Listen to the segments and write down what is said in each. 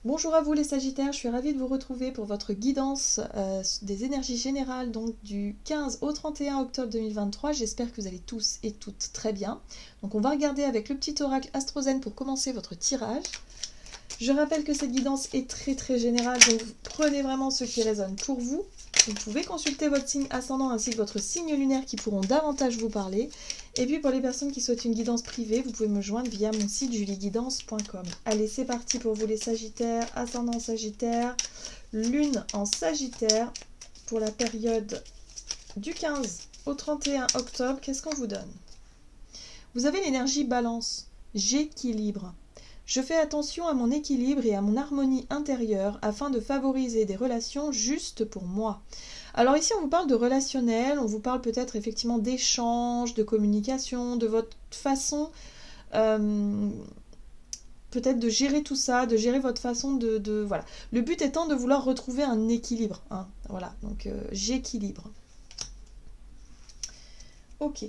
Bonjour à vous les Sagittaires, je suis ravie de vous retrouver pour votre guidance des énergies générales donc du 15 au 31 octobre 2023. J'espère que vous allez tous et toutes très bien. Donc on va regarder avec le petit oracle Astrozen pour commencer votre tirage. Je rappelle que cette guidance est très générale, donc prenez vraiment ce qui résonne pour vous. Vous pouvez consulter votre signe ascendant ainsi que votre signe lunaire qui pourront davantage vous parler. Et puis pour les personnes qui souhaitent une guidance privée, vous pouvez me joindre via mon site julieguidance.com. Allez, c'est parti pour vous les Sagittaires, ascendant Sagittaire, lune en Sagittaire pour la période du 15 au 31 octobre. Qu'est-ce qu'on vous donne? Vous avez l'énergie balance, j'équilibre. Je fais attention à mon équilibre et à mon harmonie intérieure afin de favoriser des relations justes pour moi. Alors ici, on vous parle de relationnel, on vous parle peut-être effectivement d'échange, de communication, de votre façon peut-être de gérer tout ça, de gérer votre façon de voilà. Le but étant de vouloir retrouver un équilibre. Hein. Voilà, donc j'équilibre. Ok.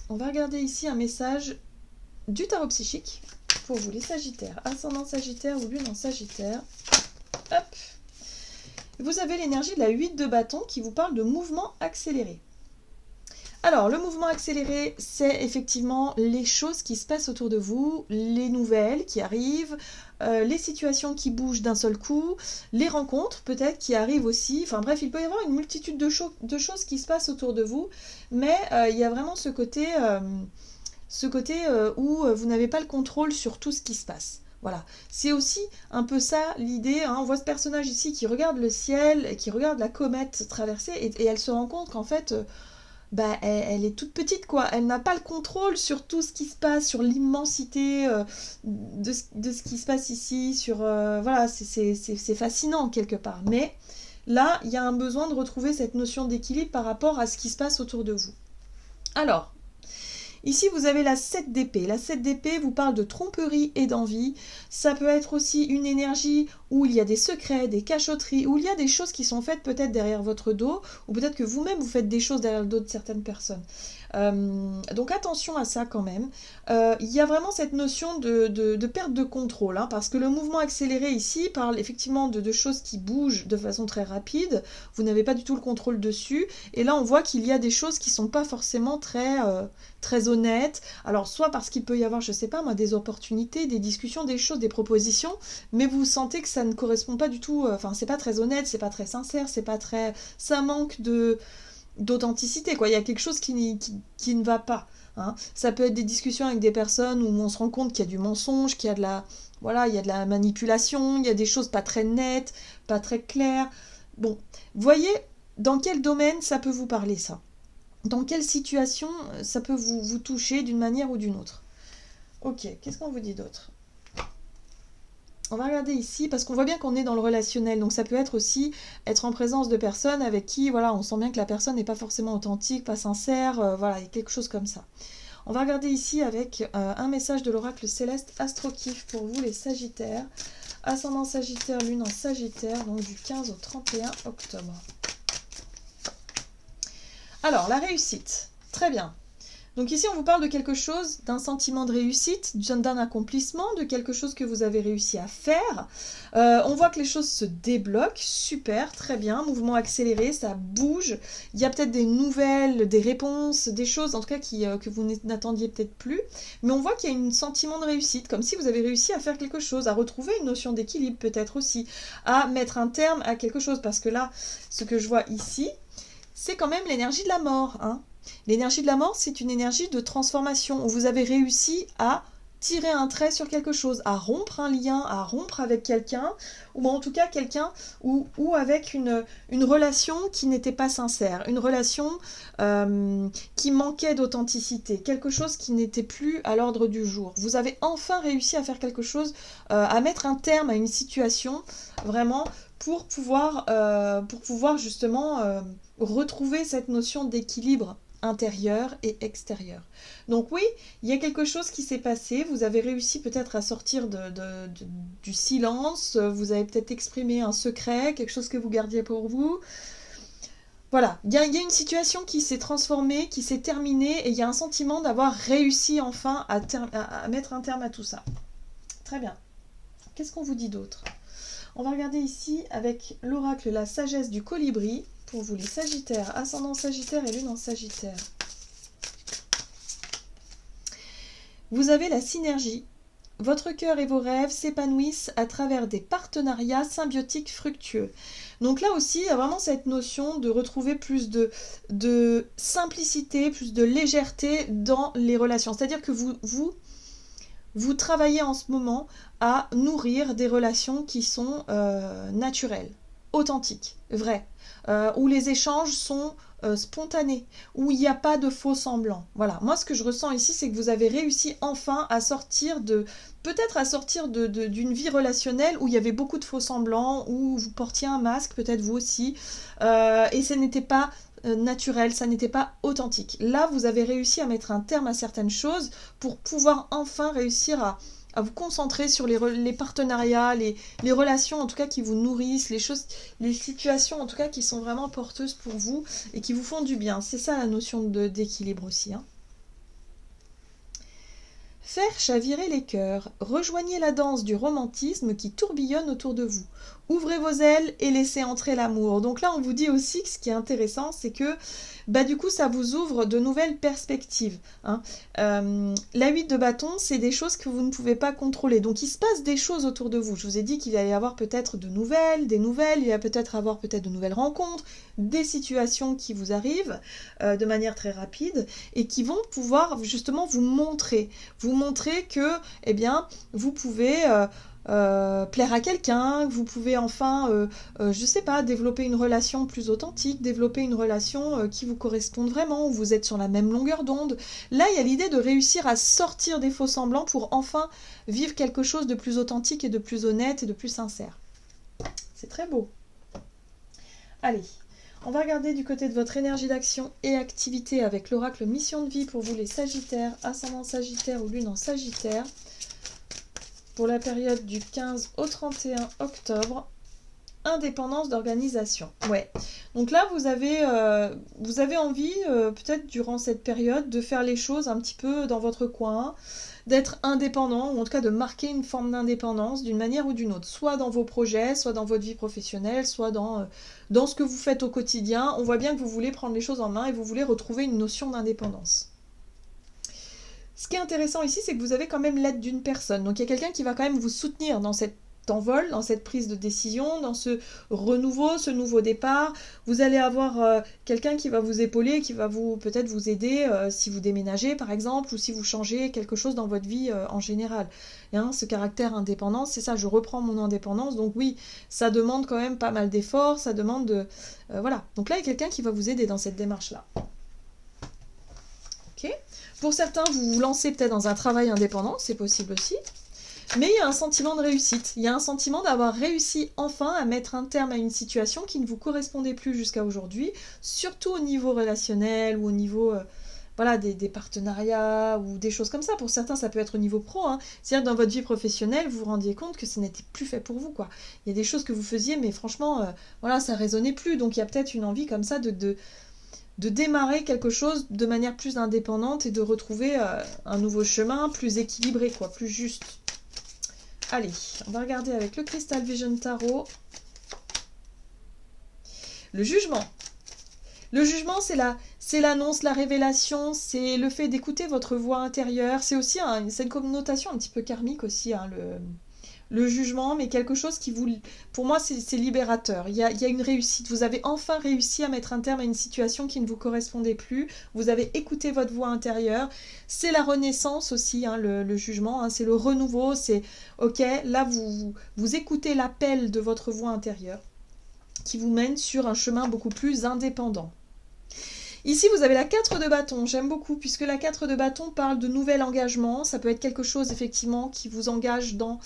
On va regarder ici un message du tarot psychique pour vous les Sagittaires, ascendant Sagittaire ou lune en Sagittaire. Hop. Vous avez l'énergie de la 8 de bâton qui vous parle de mouvement accéléré. Alors, le mouvement accéléré, c'est effectivement les choses qui se passent autour de vous, les nouvelles qui arrivent, les situations qui bougent d'un seul coup, les rencontres peut-être qui arrivent aussi. Enfin bref, il peut y avoir une multitude de choses qui se passent autour de vous, mais il y a vraiment ce côté où vous n'avez pas le contrôle sur tout ce qui se passe. Voilà, c'est aussi un peu ça l'idée, hein. On voit ce personnage ici qui regarde le ciel, qui regarde la comète traverser, et elle se rend compte qu'en fait, elle est toute petite, quoi. Elle n'a pas le contrôle sur tout ce qui se passe, sur l'immensité de ce qui se passe ici, voilà, c'est fascinant quelque part. Mais là, il y a un besoin de retrouver cette notion d'équilibre par rapport à ce qui se passe autour de vous. Alors, ici, vous avez la 7 d'épée. La 7 d'épée vous parle de tromperie et d'envie. Ça peut être aussi une énergie où il y a des secrets, des cachotteries, où il y a des choses qui sont faites peut-être derrière votre dos, ou peut-être que vous-même vous faites des choses derrière le dos de certaines personnes. Donc attention à ça quand même. Il y a vraiment cette notion de perte de contrôle, hein, parce que le mouvement accéléré ici parle effectivement de choses qui bougent de façon très rapide. Vous n'avez pas du tout le contrôle dessus. Et là, on voit qu'il y a des choses qui ne sont pas forcément très honnêtes. Alors, soit parce qu'il peut y avoir, je ne sais pas moi, des opportunités, des discussions, des choses, des propositions, mais vous sentez que ça ne correspond pas du tout, c'est pas très honnête, c'est pas très sincère, ça manque d'authenticité, quoi. Il y a quelque chose qui ne va pas. Hein. Ça peut être des discussions avec des personnes où on se rend compte qu'il y a du mensonge, qu'il y a de la manipulation, il y a des choses pas très nettes, pas très claires. Bon, voyez dans quel domaine ça peut vous parler, ça. Dans quelle situation ça peut vous toucher d'une manière ou d'une autre. Ok, qu'est-ce qu'on vous dit d'autre? On va regarder ici, parce qu'on voit bien qu'on est dans le relationnel, donc ça peut être aussi être en présence de personnes avec qui, voilà, on sent bien que la personne n'est pas forcément authentique, pas sincère, voilà, il y a quelque chose comme ça. On va regarder ici avec un message de l'oracle céleste Astrokif pour vous les Sagittaires, ascendant Sagittaire, lune en Sagittaire, donc du 15 au 31 octobre. Alors, la réussite, très bien. Donc ici, on vous parle de quelque chose, d'un sentiment de réussite, d'un accomplissement, de quelque chose que vous avez réussi à faire. On voit que les choses se débloquent, super, très bien, mouvement accéléré, ça bouge. Il y a peut-être des nouvelles, des réponses, des choses en tout cas que vous n'attendiez peut-être plus. Mais on voit qu'il y a un sentiment de réussite, comme si vous avez réussi à faire quelque chose, à retrouver une notion d'équilibre peut-être aussi, à mettre un terme à quelque chose. Parce que là, ce que je vois ici, c'est quand même l'énergie de la mort, hein. L'énergie de la mort, c'est une énergie de transformation, où vous avez réussi à tirer un trait sur quelque chose, à rompre un lien, à rompre avec quelqu'un, ou en tout cas quelqu'un, ou avec une relation qui n'était pas sincère, une relation qui manquait d'authenticité, quelque chose qui n'était plus à l'ordre du jour. Vous avez enfin réussi à faire quelque chose, à mettre un terme à une situation, vraiment, pour pouvoir justement retrouver cette notion d'équilibre intérieur et extérieur. Donc oui, il y a quelque chose qui s'est passé, vous avez réussi peut-être à sortir du silence, vous avez peut-être exprimé un secret, quelque chose que vous gardiez pour vous. Voilà, il y a une situation qui s'est transformée, qui s'est terminée, et il y a un sentiment d'avoir réussi enfin à mettre un terme à tout ça. Très bien. Qu'est-ce qu'on vous dit d'autre? On va regarder ici avec l'oracle la sagesse du colibri pour vous les Sagittaires, ascendant Sagittaire et lune en Sagittaire. Vous avez la synergie. Votre cœur et vos rêves s'épanouissent à travers des partenariats symbiotiques fructueux. Donc là aussi, il y a vraiment cette notion de retrouver plus de simplicité, plus de légèreté dans les relations. C'est-à-dire que vous travaillez en ce moment à nourrir des relations qui sont naturelles, authentiques, vraies, où les échanges sont spontanés, où il n'y a pas de faux semblants. Voilà, moi ce que je ressens ici, c'est que vous avez réussi enfin à sortir d'une vie relationnelle où il y avait beaucoup de faux semblants, où vous portiez un masque, peut-être vous aussi, et ce n'était pas naturel, ça n'était pas authentique. Là, vous avez réussi à mettre un terme à certaines choses pour pouvoir enfin réussir à vous concentrer sur les partenariats, les relations en tout cas qui vous nourrissent, les situations en tout cas qui sont vraiment porteuses pour vous et qui vous font du bien. C'est ça la notion d'équilibre aussi. Faire chavirer les cœurs, rejoignez la danse du romantisme qui tourbillonne autour de vous. Ouvrez vos ailes et laissez entrer l'amour. Donc là, on vous dit aussi que ce qui est intéressant, c'est que du coup, ça vous ouvre de nouvelles perspectives. La 8 de bâton, c'est des choses que vous ne pouvez pas contrôler. Donc, il se passe des choses autour de vous. Je vous ai dit qu'il allait y avoir peut-être des nouvelles, il va peut-être avoir peut-être de nouvelles rencontres, des situations qui vous arrivent de manière très rapide et qui vont pouvoir justement vous montrer que, eh bien, vous pouvez plaire à quelqu'un, vous pouvez enfin, je sais pas, développer une relation plus authentique, développer une relation qui vous corresponde vraiment, où vous êtes sur la même longueur d'onde. Là, il y a l'idée de réussir à sortir des faux semblants pour enfin vivre quelque chose de plus authentique et de plus honnête et de plus sincère. C'est très beau. Allez, on va regarder du côté de votre énergie d'action et activité avec l'oracle mission de vie pour vous les Sagittaires, ascendant Sagittaire ou lune en Sagittaire. Pour la période du 15 au 31 octobre, indépendance d'organisation. Ouais. Donc là, vous avez envie, peut-être durant cette période, de faire les choses un petit peu dans votre coin, d'être indépendant, ou en tout cas de marquer une forme d'indépendance d'une manière ou d'une autre, soit dans vos projets, soit dans votre vie professionnelle, soit dans ce que vous faites au quotidien. On voit bien que vous voulez prendre les choses en main et vous voulez retrouver une notion d'indépendance. Ce qui est intéressant ici, c'est que vous avez quand même l'aide d'une personne. Donc il y a quelqu'un qui va quand même vous soutenir dans cet envol, dans cette prise de décision, dans ce renouveau, ce nouveau départ. Vous allez avoir quelqu'un qui va vous épauler, qui va peut-être vous aider si vous déménagez par exemple, ou si vous changez quelque chose dans votre vie en général. Ce caractère indépendant, c'est ça, je reprends mon indépendance. Donc oui, ça demande quand même pas mal d'efforts, ça demande de... voilà. Donc là, il y a quelqu'un qui va vous aider dans cette démarche-là. Ok. Pour certains, vous vous lancez peut-être dans un travail indépendant, c'est possible aussi. Mais il y a un sentiment de réussite. Il y a un sentiment d'avoir réussi enfin à mettre un terme à une situation qui ne vous correspondait plus jusqu'à aujourd'hui, surtout au niveau relationnel ou au niveau des partenariats ou des choses comme ça. Pour certains, ça peut être au niveau pro. C'est-à-dire que dans votre vie professionnelle, vous vous rendiez compte que ce n'était plus fait pour vous, quoi. Il y a des choses que vous faisiez, mais franchement, ça résonnait plus. Donc il y a peut-être une envie comme ça de démarrer quelque chose de manière plus indépendante et de retrouver un nouveau chemin plus équilibré, quoi, plus juste. Allez, on va regarder avec le Crystal Vision Tarot. Le jugement. Le jugement, c'est l'annonce, la révélation, c'est le fait d'écouter votre voix intérieure. C'est aussi c'est une connotation un petit peu karmique aussi, le jugement, mais quelque chose qui pour moi, c'est libérateur. Il y a une réussite. Vous avez enfin réussi à mettre un terme à une situation qui ne vous correspondait plus. Vous avez écouté votre voix intérieure. C'est la renaissance aussi, le jugement. C'est le renouveau. C'est, ok, là, vous écoutez l'appel de votre voix intérieure qui vous mène sur un chemin beaucoup plus indépendant. Ici, vous avez la 4 de bâton, j'aime beaucoup, puisque la 4 de bâton parle de nouvel engagement. Ça peut être quelque chose, effectivement, qui vous engage dans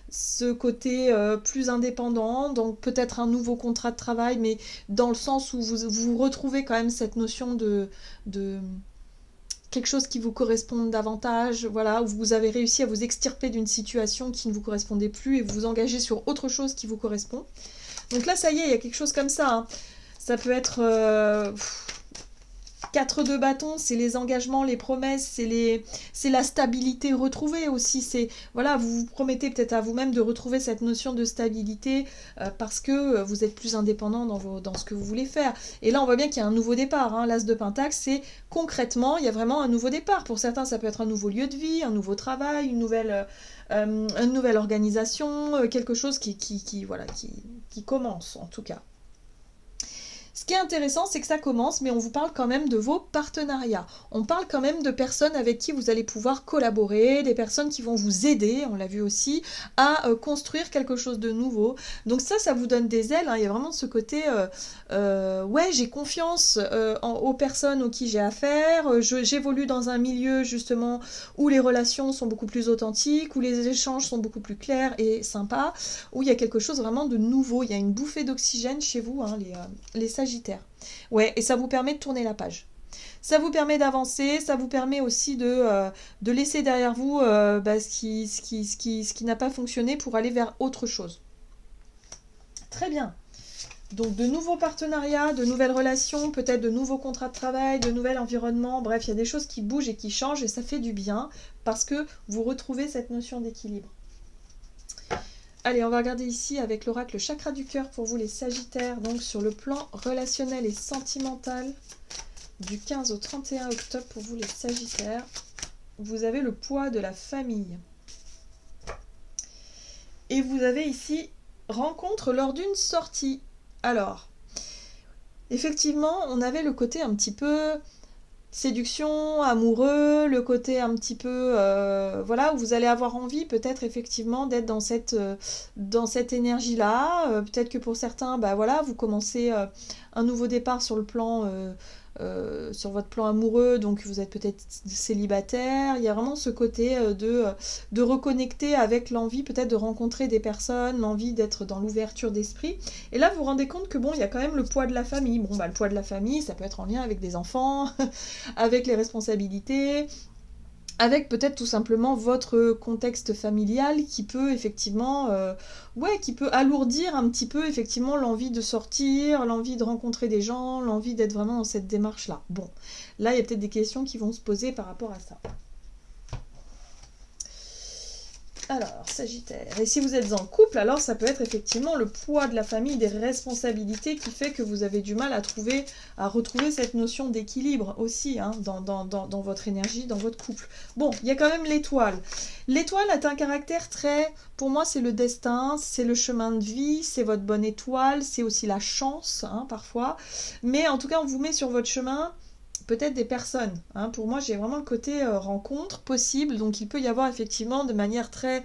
ce côté plus indépendant, donc peut-être un nouveau contrat de travail, mais dans le sens où vous retrouvez quand même cette notion de quelque chose qui vous corresponde davantage, voilà, où vous avez réussi à vous extirper d'une situation qui ne vous correspondait plus et vous engagez sur autre chose qui vous correspond. Donc là, ça y est, il y a quelque chose comme ça. Ça peut être... 4 de bâton, c'est les engagements, les promesses, c'est la stabilité retrouvée aussi. C'est voilà, vous vous promettez peut-être à vous-même de retrouver cette notion de stabilité parce que vous êtes plus indépendant dans ce que vous voulez faire. Et là, on voit bien qu'il y a un nouveau départ. Hein. L'As de Pentacle, c'est concrètement, il y a vraiment un nouveau départ. Pour certains, ça peut être un nouveau lieu de vie, un nouveau travail, une nouvelle organisation, quelque chose qui commence en tout cas. Ce qui est intéressant, c'est que ça commence, mais on vous parle quand même de vos partenariats. On parle quand même de personnes avec qui vous allez pouvoir collaborer, des personnes qui vont vous aider, on l'a vu aussi, à construire quelque chose de nouveau. Donc ça vous donne des ailes. Hein. Il y a vraiment ce côté, ouais, j'ai confiance aux personnes aux qui j'ai affaire. J'évolue dans un milieu justement où les relations sont beaucoup plus authentiques, où les échanges sont beaucoup plus clairs et sympas, où il y a quelque chose vraiment de nouveau. Il y a une bouffée d'oxygène chez vous, hein, les Sagittaires. Ouais, et ça vous permet de tourner la page. Ça vous permet d'avancer, ça vous permet aussi de laisser derrière vous ce qui n'a pas fonctionné pour aller vers autre chose. Très bien. Donc de nouveaux partenariats, de nouvelles relations, peut-être de nouveaux contrats de travail, de nouvel environnement. Bref, il y a des choses qui bougent et qui changent et ça fait du bien parce que vous retrouvez cette notion d'équilibre. Allez, on va regarder ici avec l'oracle chakra du cœur pour vous les Sagittaires, donc sur le plan relationnel et sentimental du 15 au 31 octobre pour vous les Sagittaires. Vous avez le poids de la famille. Et vous avez ici rencontre lors d'une sortie. Alors, effectivement, on avait le côté un petit peu séduction, amoureux, le côté un petit peu, voilà, où vous allez avoir envie peut-être effectivement d'être dans cette énergie-là. Peut-être que pour certains, bah voilà, vous commencez un nouveau départ sur le plan, sur votre plan amoureux, donc vous êtes peut-être célibataire. Il y a vraiment ce côté de reconnecter avec l'envie peut-être de rencontrer des personnes, l'envie d'être dans l'ouverture d'esprit. Et là, vous vous rendez compte que bon, il y a quand même le poids de la famille. Bon, bah le poids de la famille, ça peut être en lien avec des enfants, avec les responsabilités, avec peut-être tout simplement votre contexte familial qui peut effectivement, qui peut alourdir un petit peu effectivement l'envie de sortir, l'envie de rencontrer des gens, l'envie d'être vraiment dans cette démarche-là. Bon, là il y a peut-être des questions qui vont se poser par rapport à ça. Alors, Sagittaire. Et si vous êtes en couple, alors ça peut être effectivement le poids de la famille, des responsabilités qui fait que vous avez du mal à retrouver cette notion d'équilibre aussi hein, dans votre énergie, dans votre couple. Bon, il y a quand même l'étoile. L'étoile a un caractère très... Pour moi, c'est le destin, c'est le chemin de vie, c'est votre bonne étoile, c'est aussi la chance, hein, parfois. Mais en tout cas, on vous met sur votre chemin... peut-être des personnes. Hein. Pour moi, j'ai vraiment le côté rencontre possible. Donc, il peut y avoir effectivement de manière très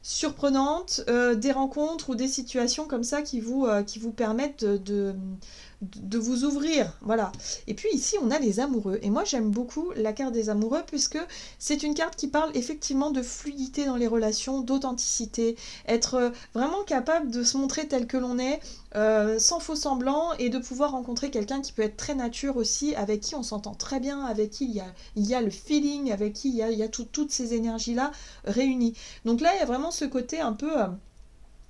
surprenante des rencontres ou des situations comme ça qui vous permettent de vous ouvrir. Voilà. Et puis ici, on a les amoureux. Et moi, j'aime beaucoup la carte des amoureux puisque c'est une carte qui parle effectivement de fluidité dans les relations, d'authenticité, être vraiment capable de se montrer tel que l'on est, sans faux semblant et de pouvoir rencontrer quelqu'un qui peut être très nature aussi, avec qui on s'entend très bien, avec qui il y a le feeling, avec qui il y a toutes ces énergies-là réunies. Donc là, il y a vraiment ce côté un peu...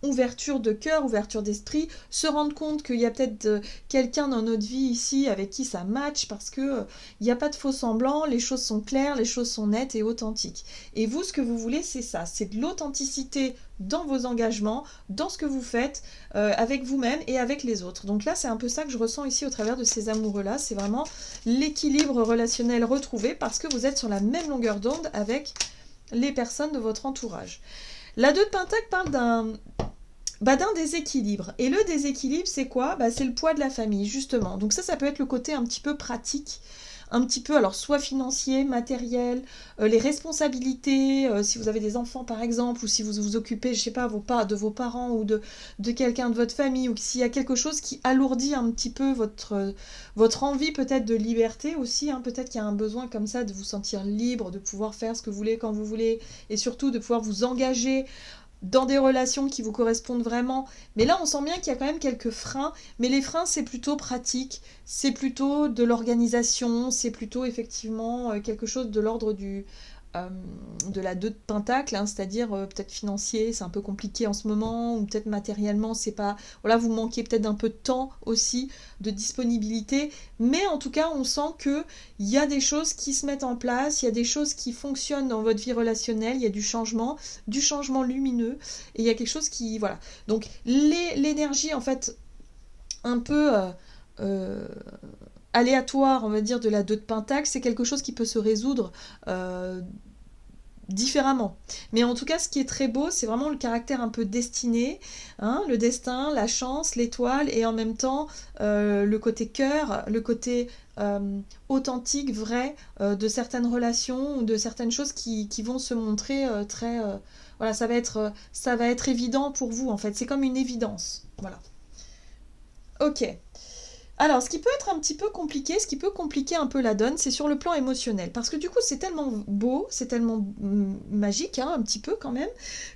ouverture de cœur, ouverture d'esprit, se rendre compte qu'il y a peut-être quelqu'un dans notre vie ici avec qui ça match parce que il n'y a pas de faux semblants, les choses sont claires, les choses sont nettes et authentiques. Et vous, ce que vous voulez, c'est ça, c'est de l'authenticité dans vos engagements, dans ce que vous faites, avec vous-même et avec les autres. Donc là, c'est un peu ça que je ressens ici au travers de ces amoureux-là, c'est vraiment l'équilibre relationnel retrouvé parce que vous êtes sur la même longueur d'onde avec les personnes de votre entourage. La 2 de Pentacle parle d'un déséquilibre. Et le déséquilibre, c'est quoi ? C'est le poids de la famille, justement. Donc ça peut être le côté un petit peu pratique, un petit peu, alors soit financier, matériel, les responsabilités, si vous avez des enfants par exemple, ou si vous vous occupez, je sais pas, de vos parents ou de quelqu'un de votre famille, ou s'il y a quelque chose qui alourdit un petit peu votre envie peut-être de liberté aussi, hein, peut-être qu'il y a un besoin comme ça de vous sentir libre, de pouvoir faire ce que vous voulez quand vous voulez, et surtout de pouvoir vous engager dans des relations qui vous correspondent vraiment. Mais là, on sent bien qu'il y a quand même quelques freins. Mais les freins, c'est plutôt pratique. C'est plutôt de l'organisation. C'est plutôt, effectivement, quelque chose de l'ordre de la 2 de Pentacle, hein, c'est-à-dire peut-être financier, c'est un peu compliqué en ce moment, ou peut-être matériellement, c'est pas... Voilà, vous manquez peut-être d'un peu de temps aussi, de disponibilité, mais en tout cas, on sent qu'il y a des choses qui se mettent en place, il y a des choses qui fonctionnent dans votre vie relationnelle, il y a du changement lumineux, et il y a quelque chose qui... Voilà. Donc, l'énergie, en fait, un peu... aléatoire, on va dire, de la 2 de Pentacle, c'est quelque chose qui peut se résoudre différemment. Mais en tout cas, ce qui est très beau, c'est vraiment le caractère un peu destiné, hein, le destin, la chance, l'étoile, et en même temps le côté cœur, le côté authentique, vrai, de certaines relations ou de certaines choses qui vont se montrer très... voilà, ça va être évident pour vous, en fait. C'est comme une évidence. Voilà. Ok. Alors, ce qui peut être un petit peu compliqué, ce qui peut compliquer un peu la donne, c'est sur le plan émotionnel. Parce que du coup, c'est tellement beau, c'est tellement magique, hein, un petit peu quand même,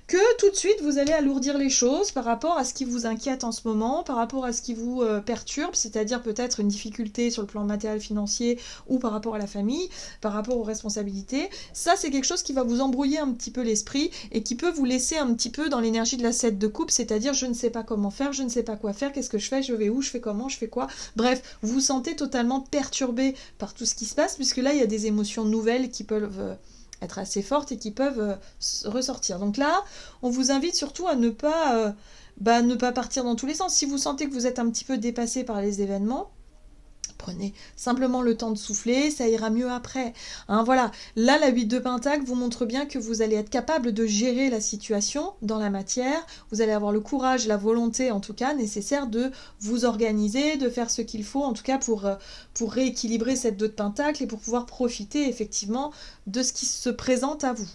que tout de suite, vous allez alourdir les choses par rapport à ce qui vous inquiète en ce moment, par rapport à ce qui vous perturbe, c'est-à-dire peut-être une difficulté sur le plan matériel financier ou par rapport à la famille, par rapport aux responsabilités. Ça, c'est quelque chose qui va vous embrouiller un petit peu l'esprit et qui peut vous laisser un petit peu dans l'énergie de la 7 de coupe, c'est-à-dire je ne sais pas comment faire, je ne sais pas quoi faire, qu'est-ce que je fais, je vais où, je fais comment, je fais quoi. Bref, vous vous sentez totalement perturbé par tout ce qui se passe, puisque là, il y a des émotions nouvelles qui peuvent être assez fortes et qui peuvent ressortir. Donc là, on vous invite surtout à ne pas partir dans tous les sens. Si vous sentez que vous êtes un petit peu dépassé par les événements, prenez simplement le temps de souffler, ça ira mieux après. Hein, voilà. Là, la 8 de Pentacle vous montre bien que vous allez être capable de gérer la situation dans la matière. Vous allez avoir le courage, la volonté, en tout cas, nécessaire de vous organiser, de faire ce qu'il faut, en tout cas, pour rééquilibrer cette 2 de Pentacle et pour pouvoir profiter, effectivement, de ce qui se présente à vous.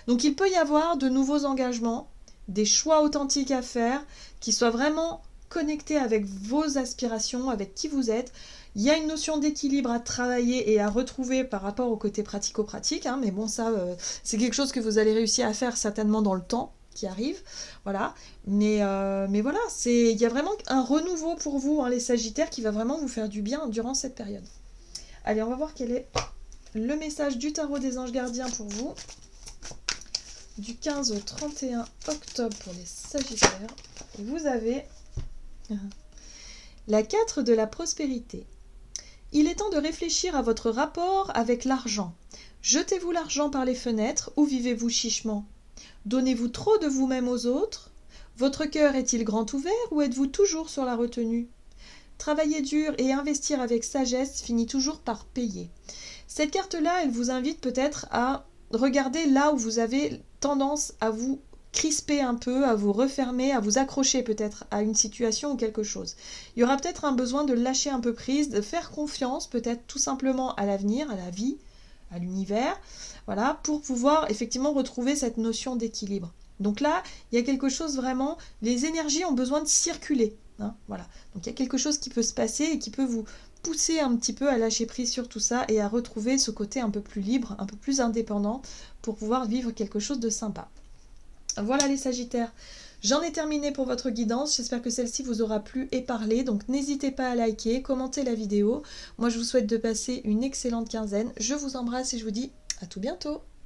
Donc, il peut y avoir de nouveaux engagements, des choix authentiques à faire, qui soient vraiment connecté avec vos aspirations, avec qui vous êtes. Il y a une notion d'équilibre à travailler et à retrouver par rapport au côté pratico-pratique, hein, mais bon, ça, c'est quelque chose que vous allez réussir à faire certainement dans le temps qui arrive, voilà. Mais voilà, il y a vraiment un renouveau pour vous, hein, les Sagittaires, qui va vraiment vous faire du bien durant cette période. Allez, on va voir quel est le message du tarot des anges gardiens pour vous, du 15 au 31 octobre pour les Sagittaires. Et vous avez la 4 de la prospérité. Il est temps de réfléchir à votre rapport avec l'argent. Jetez-vous l'argent par les fenêtres ou vivez-vous chichement? Donnez-vous trop de vous-même aux autres? Votre cœur est-il grand ouvert ou êtes-vous toujours sur la retenue? Travailler dur et investir avec sagesse finit toujours par payer. Cette carte-là, elle vous invite peut-être à regarder là où vous avez tendance à vous crisper un peu, à vous refermer, à vous accrocher peut-être à une situation ou quelque chose. Il y aura peut-être un besoin de lâcher un peu prise, de faire confiance peut-être tout simplement à l'avenir, à la vie, à l'univers, voilà, pour pouvoir effectivement retrouver cette notion d'équilibre. Donc là, il y a quelque chose vraiment, les énergies ont besoin de circuler, hein, voilà. Donc il y a quelque chose qui peut se passer et qui peut vous pousser un petit peu à lâcher prise sur tout ça et à retrouver ce côté un peu plus libre, un peu plus indépendant pour pouvoir vivre quelque chose de sympa. Voilà les Sagittaires, j'en ai terminé pour votre guidance, j'espère que celle-ci vous aura plu et parlé, donc n'hésitez pas à liker, commenter la vidéo. Moi je vous souhaite de passer une excellente quinzaine, je vous embrasse et je vous dis à tout bientôt.